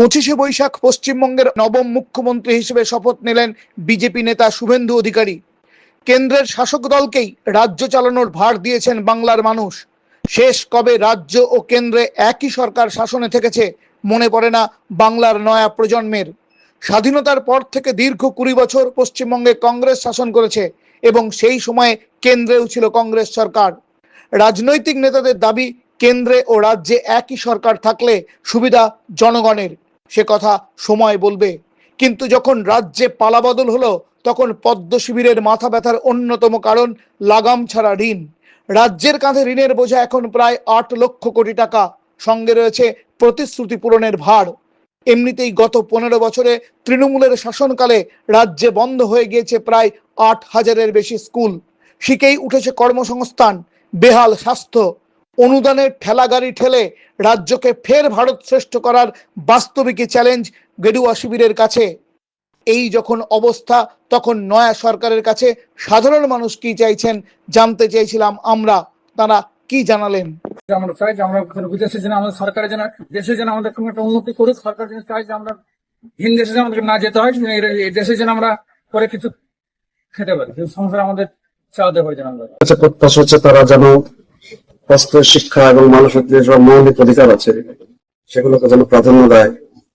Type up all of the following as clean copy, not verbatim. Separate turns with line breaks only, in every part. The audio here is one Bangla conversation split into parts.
25শে বৈশাখ পশ্চিমবঙ্গের নবম মুখ্যমন্ত্রী হিসেবে শপথ নিলেন বিজেপি নেতা শুভেন্দু অধিকারী। কেন্দ্রের শাসক দলকেই রাজ্য চালানোর ভার দিয়েছেন বাংলার মানুষ। শেষ কবে রাজ্য ও কেন্দ্রে একই সরকার শাসনে থেকেছে মনে পড়ে না বাংলার নয়া প্রজন্মের। স্বাধীনতার পর থেকে দীর্ঘ 20 বছর পশ্চিমবঙ্গে কংগ্রেস শাসন করেছে এবং সেই সময়ে কেন্দ্রেও ছিল কংগ্রেস সরকার। রাজনৈতিক নেতাদের দাবি, কেন্দ্রে ও রাজ্যে একই সরকার থাকলে সুবিধা জনগণের। সে কথা সময় বলবে। কিন্তু যখন রাজ্যে পালাবদল হলো তখন পদ্ম শিবিরের মাথা ব্যথার অন্যতম কারণ লাগাম ছাড়া ঋণ। রাজ্যের কাঁধে ঋণের বোঝা এখন প্রায় 8 লক্ষ কোটি টাকা, সঙ্গে রয়েছে প্রতিশ্রুতি পূরণের ভার। এমনিতেই গত 15 বছরে তৃণমূলের শাসনকালে রাজ্যে বন্ধ হয়ে গিয়েছে প্রায় 8,000-এর বেশি স্কুল। শিখেই উঠেছে কর্মসংস্থান, বেহাল স্বাস্থ্য। অনুদানের ঠেলাগাড়ি ঠেলে রাজ্যকে ফের ভারত শ্রেষ্ঠ করার বাস্তবিকই চ্যালেঞ্জ গেরুয়া শিবিরের কাছে। এই যখন অবস্থা, তখন নয়া সরকারের কাছে সাধারণ মানুষ কি চাইছেন জানতে চেয়েছিলাম আমরা। তারা কি জানালেন?
আমরা চাই যে আমরা বিদেশে যেন আমাদের সরকারের যেন দেশে যেন আমাদের কোনো একটা উন্নতি করুক। সরকার যেন চাই যে আমরা ভিন দেশে যেন আমাদেরকে না যেতে হয়, এই দেশে যেন আমরা করে কিছু খেতে পারি, সংসার আমাদের চালাতে পারি। যেন আমরা
প্রত্যাশা হচ্ছে তারা যেন স্বাস্থ্য, শিক্ষা এবং মানুষের যে সব মৌলিক অধিকার আছে সেগুলোকে যেন প্রাধান্য দেয়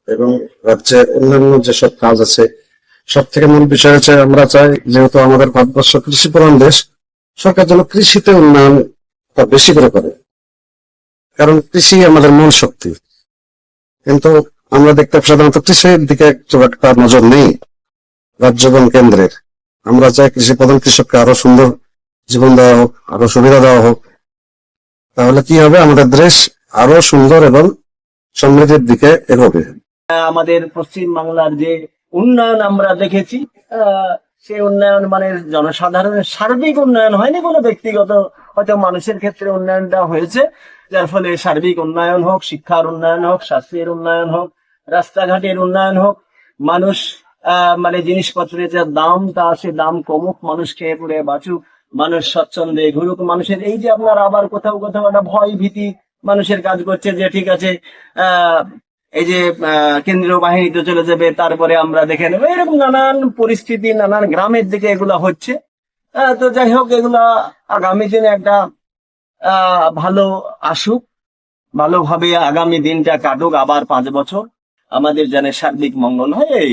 এবং রাজ্যে অন্যান্য যেসব কাজ আছে সব থেকে মূল বিষয় হচ্ছে আমরা চাই, যেহেতু আমাদের ভারতবর্ষ কৃষি প্রধান দেশ, সরকার যেন কৃষিতে উন্নয়ন বেশি করে করে, কারণ কৃষি আমাদের মূল শক্তি। কিন্তু আমরা দেখতে সাধারণত কৃষির দিকে খুব একটা নজর নেই রাজ্য এবং কেন্দ্রের। আমরা চাই কৃষি প্রধান কৃষককে আরো সুন্দর জীবন দেওয়া হোক, আরো সুবিধা দেওয়া হোক। তাহলে কি হবে, আমাদের দেশ আরো সুন্দর এবং সমৃদ্ধির দিকে এগোবে।
আমাদের পশ্চিম বাংলার যে উন্নয়ন আমরা দেখেছি, সেই উন্নয়ন মানে জনসাধারণের সার্বিক উন্নয়ন হয়নি, কোনো ব্যক্তিগত হয়তো মানুষের ক্ষেত্রে উন্নয়নটা হয়েছে, যার ফলে সার্বিক উন্নয়ন হোক, শিক্ষার উন্নয়ন হোক, স্বাস্থ্যের উন্নয়ন হোক, রাস্তাঘাটের উন্নয়ন হোক, মানুষ মানে জিনিসপত্রের যে দাম, তা সে দাম কমুক, মানুষ খেয়ে পড়ে বাঁচুক, মানুষ স্বচ্ছন্দে ঘুরুক। মানুষের এই যে আপনার আবার কোথাও কোথাও একটা ভয় ভীতি মানুষের কাজ করছে যে ঠিক আছে এই যে কেন্দ্রীয় বাহিনী তো চলে যাবে, তারপরে আমরা দেখে নেবো, এরকম নানান পরিস্থিতি নানান গ্রামের দিকে এগুলা হচ্ছে। তো যাই হোক, এগুলা আগামী দিনে একটা ভালো আসুক, ভালোভাবে আগামী দিনটা কাটুক, আবার 5 বছর আমাদের যেন সার্বিক মঙ্গল হয়।